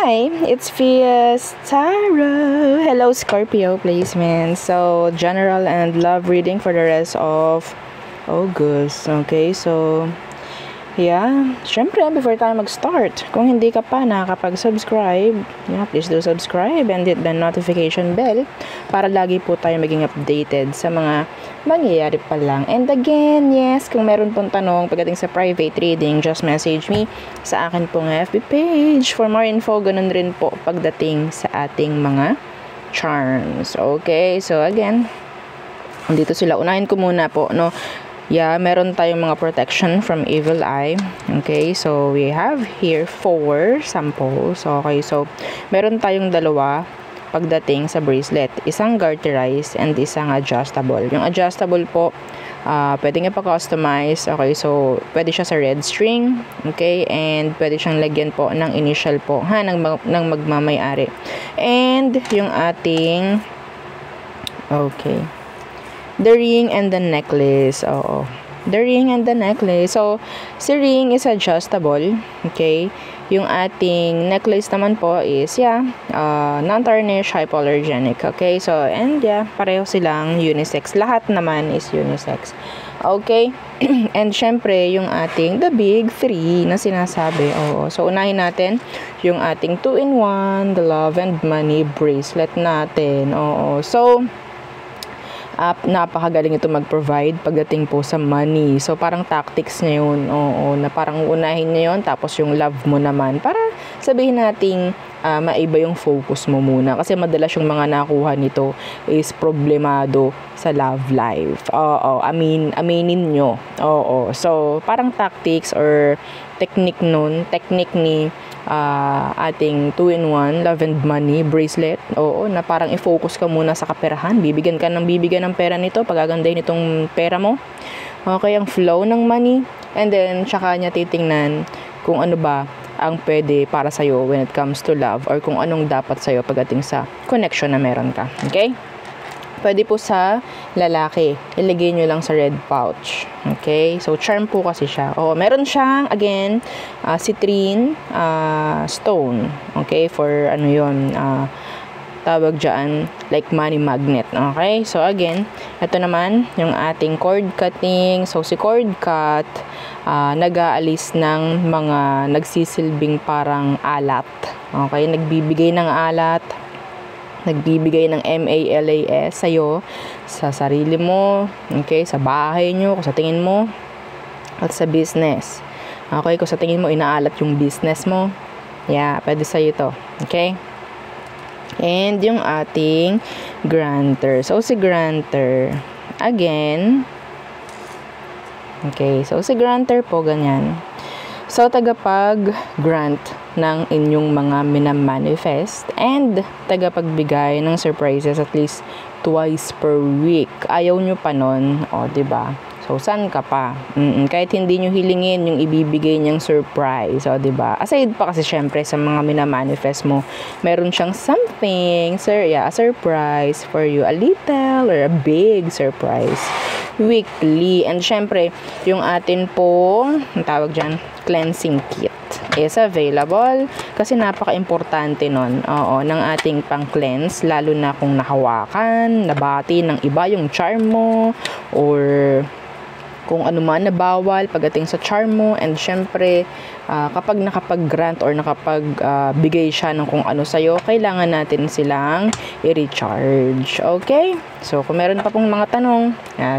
Hi, it's Fiestaro. Hello, Scorpio placement. So, general and love reading for the rest of August. Okay, so, yeah. Syempre, before tayo mag-start, kung hindi ka pa nakakapag-subscribe, please do subscribe and hit the notification bell para lagi po tayo maging updated sa mga mangyayari pa lang. And again, yes, kung meron pong tanong pagdating sa private reading, just message me sa akin pong FB page for more info. Ganun rin po pagdating sa ating mga charms. Okay, so again, dito sila. Unahin ko muna po, no? Yeah, meron tayong mga protection from evil eye. Okay, so we have here 4 samples. Okay, so meron tayong dalawa pagdating sa bracelet. Isang garterized and isang adjustable. Yung adjustable po, pwede nga pa-customize. Okay, so pwede siya sa red string. Okay, and pwede siyang lagyan po ng initial po, ng magmamayari. And yung ating, okay, the ring and the necklace. Oo. The ring and the necklace. So, si ring is adjustable. Okay. Yung ating necklace naman po is, non-tarnish, hypoallergenic. Okay. So, and pareho silang unisex. Lahat naman is unisex. Okay. And syempre, yung ating the big 3 na sinasabi. Oo. So, unahin natin yung ating 2-in-1, the love and money bracelet natin. Oo. So, napakagaling ito mag-provide pagdating po sa money. So, parang tactics niya yun. Oo, na parang unahin niya yun, tapos yung love mo naman. Para sabihin nating maiba yung focus mo muna. Kasi madalas yung mga nakuha nito is problemado sa love life. Oo, aminin nyo. Oo, so, parang tactics or technique ni ating 2-in-1 love and money bracelet. Oo, na parang i-focus ka muna sa kaperahan. Bibigyan ng pera nito, pagagandahin itong pera mo. Okay, ang flow ng money. And then, tsaka niya titingnan kung ano ba ang pwede para sa'yo when it comes to love or kung anong dapat sa'yo pagdating sa connection na meron ka. Okay? Pwede po sa lalaki, ilagay nyo lang sa red pouch. Okay? So, charm po kasi siya. O, meron siyang, again, citrine stone. Okay? For, tawag dyan, like money magnet. Okay? So, again, ito naman, yung ating cord cutting. So, si cord cut, nag-aalis ng mga nagsisilbing parang alat. Okay? Nagbibigay ng alat, nagbibigay ng MALAS sa'yo, sa sarili mo, okay, sa bahay nyo, kung sa tingin mo, at sa business. Okay, kung sa tingin mo, inaalat yung business mo, pwede sa'yo to. Okay? And yung ating granter. So, si granter, again, okay, so si granter po, ganyan. So, tagapag-grant ng inyong mga minamanifest and tagapagbigay ng surprises at least twice per week. Ayaw nyo pa nun, diba? So, saan ka pa? Kahit hindi nyo hilingin yung ibibigay niyang surprise, diba? Aside pa kasi syempre sa mga minamanifest mo, meron siyang something, a surprise for you. A little or a big surprise. Weekly. And syempre, yung atin po, ang tawag dyan, cleansing kit is available kasi napaka-importante nun, ng ating pang-cleanse, lalo na kung nahawakan, nabati ng iba yung charm mo, or kung ano man na bawal pagdating sa charm mo. And syempre, kapag nakapag-grant or nakapag-bigay siya ng kung ano sa'yo, kailangan natin silang i-recharge. Okay? So, kung meron pa pong mga tanong,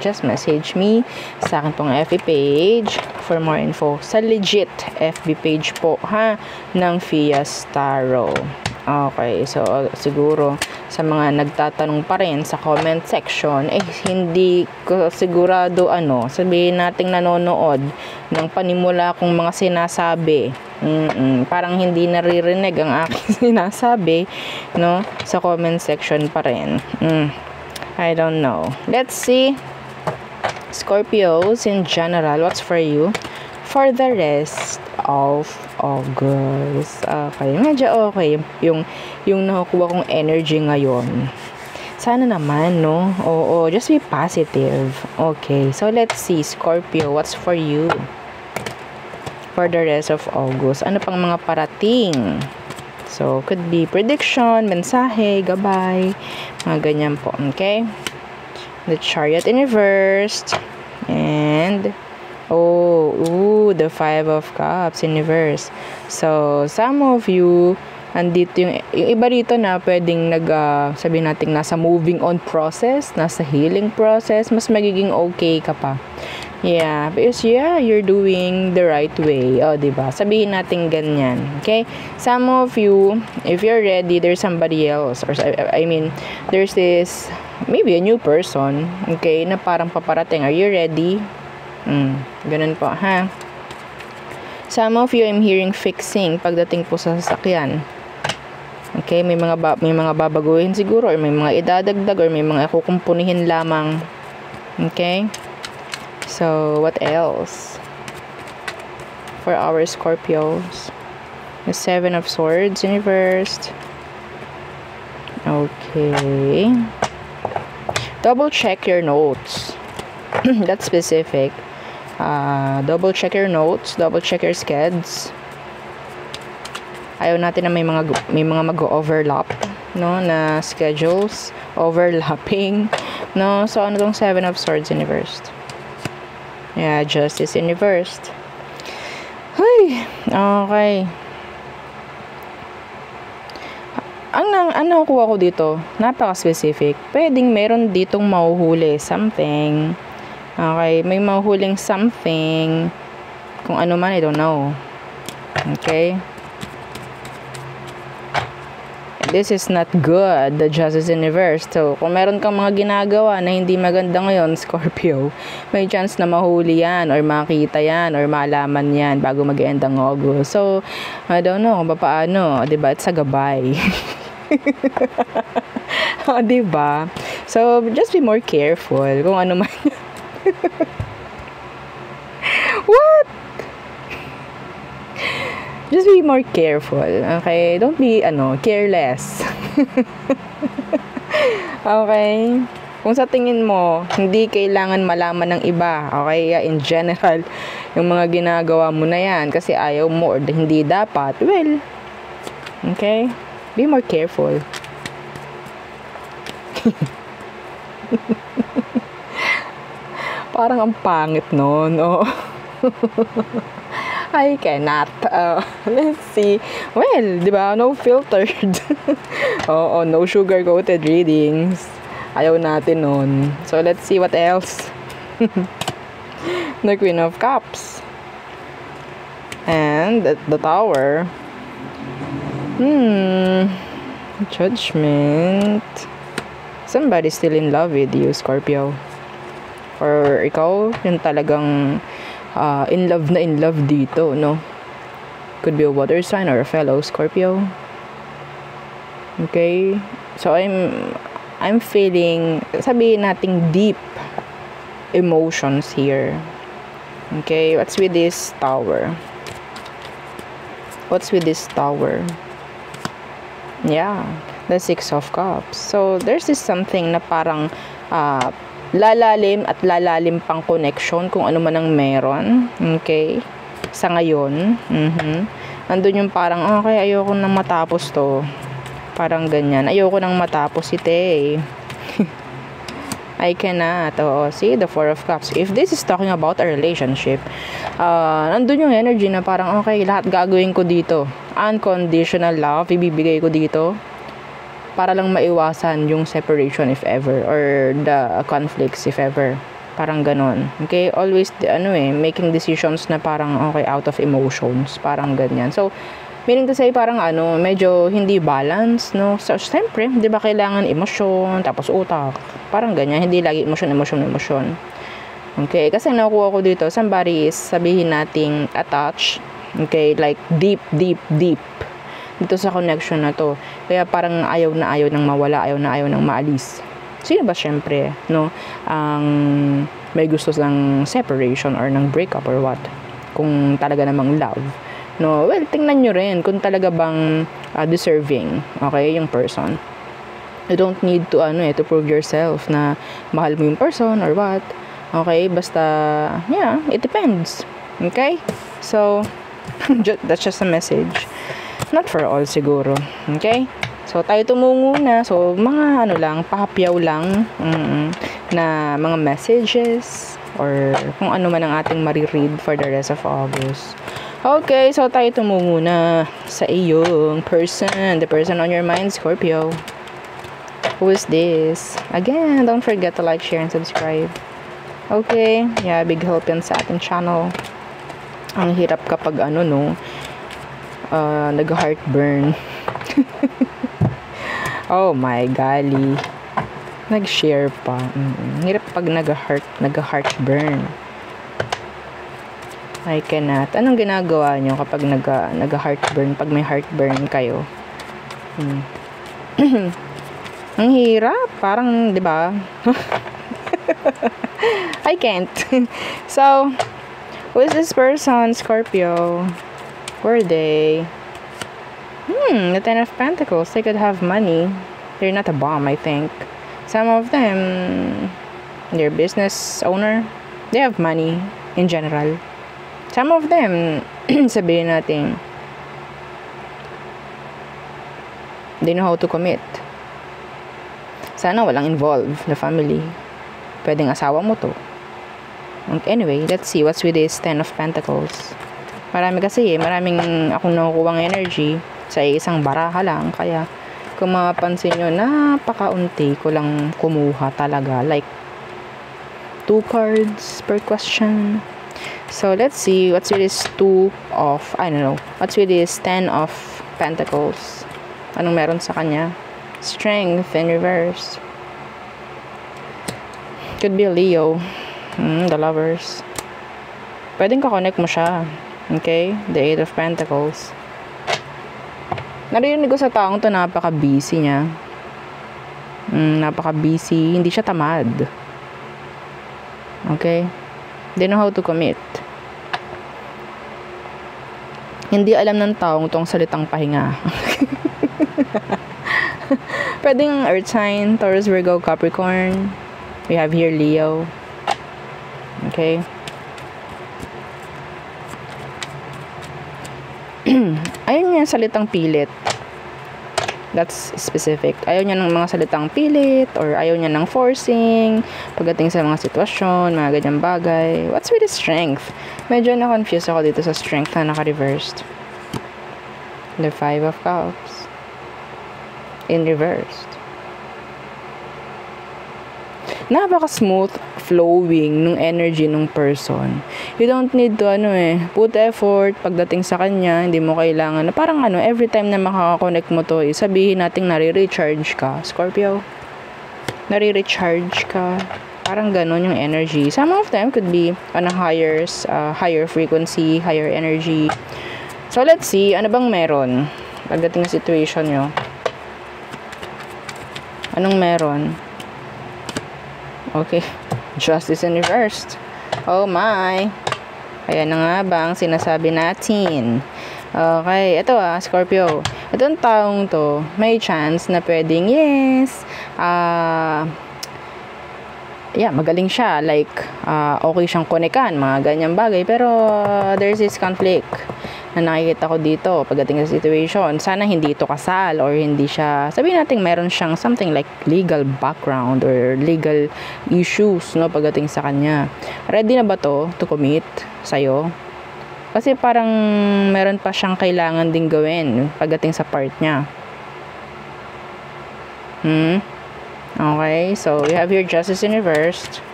just message me sa akin pong FB page for more info. Sa legit FB page po, ng Fiestaro. Okay, so siguro sa mga nagtatanong pa rin sa comment section, hindi ko sigurado sabihin nating nanonood ng panimula kong mga sinasabi. Parang hindi naririnig ang aking sinasabi, no? Sa comment section pa rin. I don't know. Let's see. Scorpios in general, what's for you for the rest of August? Okay, medyo okay yung nakukuha kong energy ngayon. Sana naman, no? Oo, just be positive. Okay, so let's see, Scorpio, what's for you for the rest of August? Ano pang mga parating So, could be prediction, mensahe, gabay, mga ganyan po. Okay? The Chariot in reverse. And, the Five of Cups in reverse. So, some of you, andito yung iba rito na pwedeng sabihin natin nasa moving on process, nasa healing process, mas magiging okay ka pa. Yeah, because you're doing the right way. Diba? Sabihin natin ganyan. Okay? Some of you, if you're ready, there's somebody else. Or, I mean, there's this, maybe a new person, okay, na parang paparating. Are you ready? Ganun po, ha? Some of you, I'm hearing fixing pagdating po sa sasakyan. Okay, may mga babaguhin siguro, or may mga idadagdag, or may mga kukumpunihin lamang. Okay? So, what else? For our Scorpios. The Seven of Swords in reverse. Okay. Double check your notes. That's specific. Double check your notes, double check your skeds. Ayaw natin na may mga mag-overlap, no, na schedules, overlapping, no. So ano tong Seven of Swords in reverse? Yeah, Justice in reverse. Hey, okay. Ang nakuha ko dito, napaka-specific. Pwedeng meron ditong mahuhuli something. Okay, may mahuhuling something. Kung ano man, I don't know. Okay. This is not good, the Justice in reverse. So, kung meron kang mga ginagawa na hindi maganda ngayon, Scorpio, may chance na mahuli yan, or makita yan, or malaman yan bago mag-end ang August. So, I don't know kung paano, diba? It's a gabay. Diba? So, just be more careful kung ano man. What? Just be more careful, okay? Don't be, careless. Okay? Kung sa tingin mo, hindi kailangan malaman ng iba, okay? In general, yung mga ginagawa mo na yan, kasi ayaw mo or hindi dapat, well, okay? Be more careful. Parang ang pangit nun, no? I cannot. Let's see. Well, di ba? No filtered. No sugar-coated readings. Ayaw natin nun. So, let's see what else. The Queen of Cups. And the Tower. Judgment. Somebody's still in love with you, Scorpio. Or ikaw, yung talagang in love dito, no? Could be a water sign or a fellow Scorpio. Okay? So, I'm feeling, sabihin nating deep emotions here. Okay? What's with this Tower? What's with this Tower? Yeah. The Six of Cups. So, there's this something na parang lalalim at lalalim pang connection kung ano man ang meron. Okay? Sa ngayon. Nandun yung parang, okay, ayoko nang matapos to. Parang ganyan. Ayoko nang matapos ite. I cannot. See, the Four of Cups. If this is talking about a relationship, nandun yung energy na parang, okay, lahat gagawin ko dito. Unconditional love, ibibigay ko dito. Para lang maiwasan yung separation if ever, or the conflicts if ever. Parang ganon. Okay? Always, making decisions na parang, okay, out of emotions. Parang ganyan. So, meaning to say, parang medyo hindi balance, no? So, siyempre, di ba kailangan emosyon, tapos utak. Parang ganyan. Hindi lagi emosyon. Okay? Kasi nakuha ko dito, somebody is, sabihin nating attached. Okay? Like, deep dito sa connection na to. Kaya parang ayaw na ayaw nang mawala, ayaw na ayaw nang maalis. Sino ba syempre, no? Ang may gusto ng separation or ng breakup or what? Kung talaga namang love. No, well, tingnan nyo rin kung talaga bang deserving, okay, yung person. You don't need to, to prove yourself na mahal mo yung person or what. Okay, basta, yeah, it depends. Okay? So, that's just a message. Not for all siguro. Okay? So, tayo tumungo na. So, mga ano lang, pahapyaw lang na mga messages or kung ano man ang ating mariread for the rest of August. Okay, so tayo tumungo na sa iyong person. The person on your mind, Scorpio. Who is this? Again, don't forget to like, share, and subscribe. Okay, yeah, big help yan sa ating channel. Ang hirap kapag ano, no, nag-heartburn. Oh my golly. Nag-share pa. Hirap pag nag-heartburn. I cannot. Anong ginagawa nyo kapag nag-heartburn? Pag may heartburn kayo? Ang hirap. Parang, di ba? I can't. So, who is this person? Scorpio. Who are they? The Ten of Pentacles. They could have money. They're not a bomb, I think. Some of them, they're business owner. They have money in general. Some of them, sabihin natin, they know how to commit. Sana walang involved na family. Pwedeng asawa mo to. Anyway, let's see what's with this Ten of Pentacles. Maraming akong nakukuwang energy sa isang baraha lang. Kaya, kung mapapansin nyo, napakaunti ko lang kumuha talaga. Like, 2 cards per question. So, let's see what's with this what's with this Ten of Pentacles. Anong meron sa kanya? Strength in reverse. Could be Leo. The Lovers. Pwedeng kakonect mo siya. Okay? The Eight of Pentacles. Narinig ko sa taong to, napaka-busy niya. Napaka-busy. Hindi siya tamad. Okay? They know how to commit. Hindi alam ng taong tong salitang pahinga. Pwedeng Earth sign, Taurus, Virgo, Capricorn. We have here Leo. Okay? Ayaw niya salitang pilit. That's specific. Ayaw niya ng mga salitang pilit or ayaw niya ng forcing pagdating sa mga sitwasyon, mga ganyang bagay. What's with the strength? Medyo na-confuse ako dito sa strength na naka-reversed. The Five of Cups. In reversed. Napaka-smooth flowing nung energy nung person. You don't need to put effort pagdating sa kanya. Hindi mo kailangan na parang every time na makaka-connect mo to, sabihin nating nare-recharge ka, Scorpio. Nare-recharge ka. Parang ganon yung energy. Some of them could be on a higher frequency, higher energy. So let's see, ano bang meron pagdating sa situation nyo? Anong meron? Okay. Justice in reversed. Oh my. Ayan na nga bang sinasabi natin. Okay. Ito Scorpio. Itong taong to, may chance na pwedeng yes. Magaling siya. Like, okay siyang konekan. Mga ganyang bagay. Pero, there's this conflict na nakikita ko dito pagdating sa situation. Sana hindi ito kasal or hindi siya, sabihin natin meron siyang something like legal background or legal issues pagdating sa kanya. Ready na ba to commit sa'yo? Kasi parang meron pa siyang kailangan ding gawin pagdating sa part niya. Okay, so we have here Justice in reversed.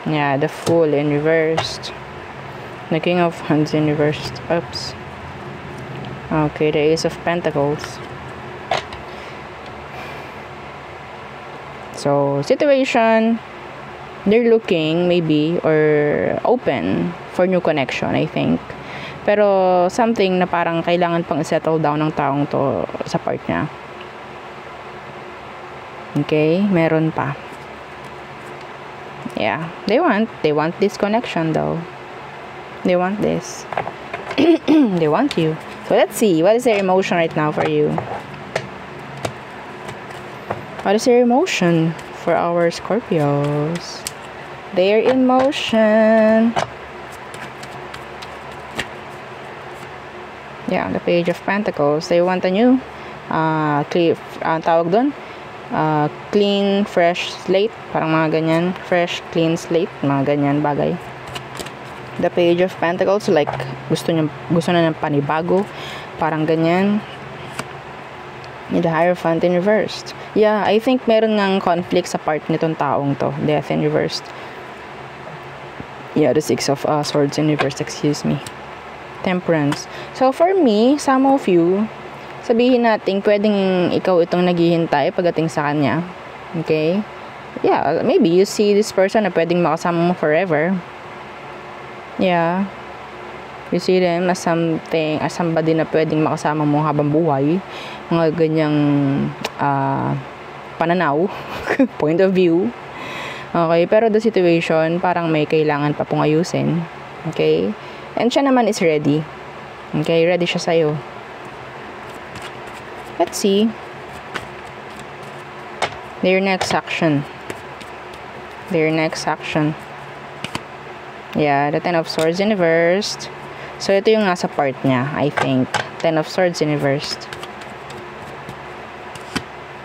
Yeah, the Fool in reversed. The King of Wands in reversed. Oops. Okay, the Ace of Pentacles. So, situation, they're looking maybe or open for new connection, I think. Pero something na parang kailangan pang settle down ng taong to sa part niya. Okay, meron pa. Yeah, they want this connection though. They want this. They want you. So let's see, what is their emotion right now for you? What is their emotion for our Scorpios? Their emotion. Yeah, the Page of Pentacles. They want a new, tawag doon, clean, fresh slate. Parang mga ganyan. Fresh, clean slate. Mga ganyan bagay. The Page of Pentacles, like, gusto na ng panibago. Parang ganyan. The Hierophant in reversed. Yeah, I think meron ngang conflict sa part nitong taong to. Death in reversed. Yeah, the Six of Swords in reversed, excuse me. Temperance. So, for me, some of you, sabihin natin, pwedeng ikaw itong naghihintay pagdating sa kanya. Okay? Yeah, maybe you see this person na pwedeng makasama mo forever. Yeah. You see them as something, as somebody na pwedeng makasama mo habang buhay. Mga ganyang pananaw, point of view. Okay, pero the situation, parang may kailangan pa pong ayusin. Okay? And siya naman is ready. Okay, ready siya sa'yo. Let's see. Their next action. Their next action. Yeah, the Ten of Swords in reversed. So, ito yung nasa part niya, I think. Ten of Swords in reversed.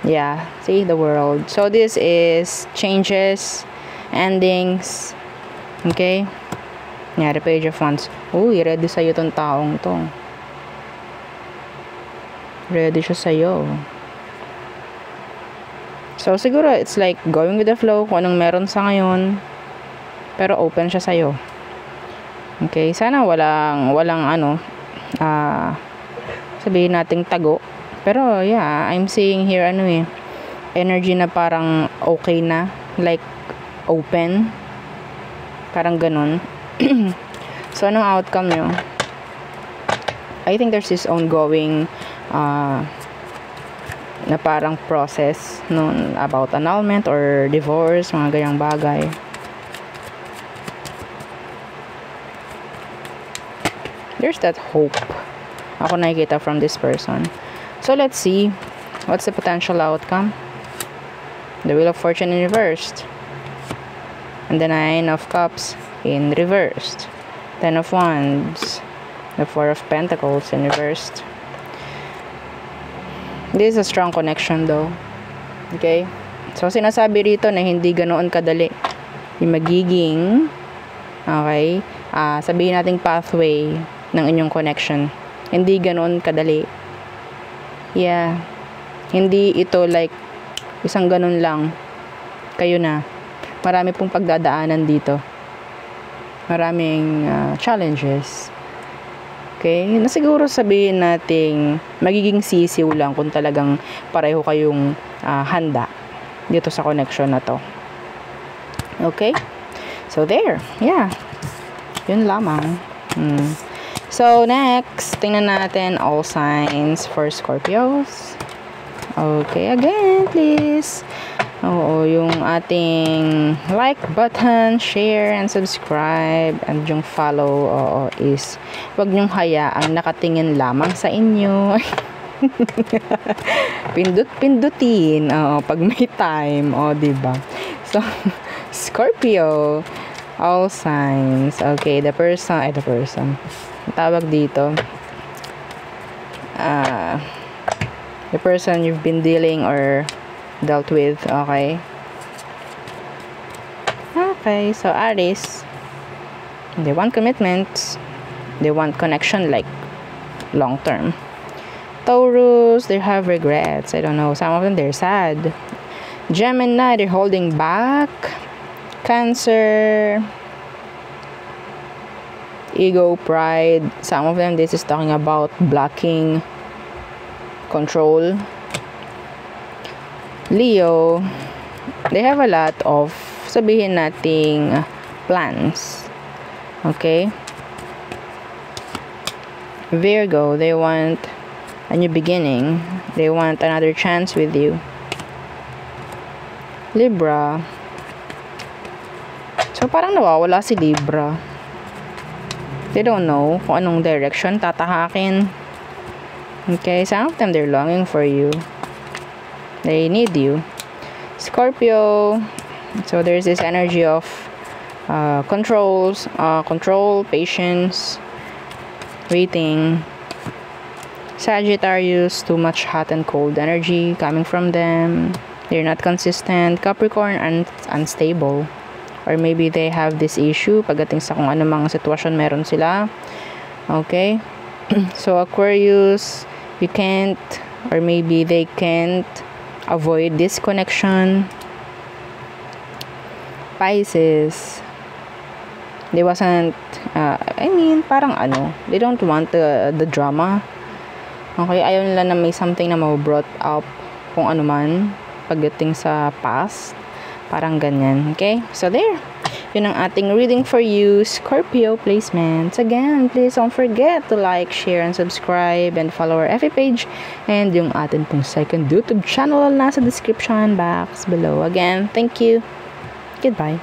Yeah, see, the World. So, this is changes, endings. Okay? Yeah, the Page of Wands. Uy, ready sa'yo tong taong to. Ready siya sa'yo. So, siguro, it's like going with the flow, kung anong meron sa ngayon. Pero open siya sa'yo. Okay, sana walang sabihin nating tago. Pero, yeah, I'm seeing here, energy na parang okay na. Like, open. Parang ganun. So, anong outcome nyo? I think there's this ongoing na parang process about annulment or divorce, mga ganyang bagay. There's that hope ako nakikita from this person. So, let's see. What's the potential outcome? The Wheel of Fortune in reversed. And the Nine of Cups in reversed. Ten of Wands. The Four of Pentacles in reversed. This is a strong connection though. Okay? So, sinasabi rito na hindi ganoon kadali yung magiging, okay, sabihin nating pathway ng inyong connection. Hindi ganoon kadali. Yeah. Hindi ito like isang ganun lang. Kayo na. Marami pong pagdadaanan dito. Maraming challenges. Okay? Na siguro sabihin nating magiging sisiw lang kung talagang pareho kayong handa dito sa connection na to. Okay? So, there. Yeah. Yun lamang. So, next, tingnan natin all signs for Scorpios. Okay, again, please. Oo, yung ating like button, share, and subscribe, and yung follow, is wag nyong hayaang nakatingin lamang sa inyo. Pindutin, pag may time, diba? So, Scorpio, all signs. Okay, the person. Tawag dito, the person you've been dealing or dealt with. Okay, so Aries, they want commitments, they want connection, like long term. Taurus, they have regrets. I don't know, some of them they're sad. Gemini, they're holding back. Cancer, ego, pride. Some of them, this is talking about blocking, control. Leo, they have a lot of, sabihin nating, plans. Okay? Virgo, they want a new beginning. They want another chance with you. Libra, so parang nawawala si Libra. They don't know kung anong direction tatahakin. Okay, some of them, they're longing for you. They need you. Scorpio, so there's this energy of control, patience, waiting. Sagittarius, too much hot and cold energy coming from them. They're not consistent. Capricorn, unstable. Or maybe they have this issue pagdating sa kung ano mga sitwasyon meron sila. Okay? So, Aquarius, you can't, or maybe they can't avoid this connection. Pisces, they wasn't, parang they don't want the drama. Okay, ayaw nila na may something na brought up kung ano man pagdating sa past. Parang ganyan. Okay, so there. Yun ang ating reading for you, Scorpio placements. Again, please don't forget to like, share, and subscribe, and follow our FB page, and yung atin pong second YouTube channel nasa description box below. Again, thank you. Goodbye.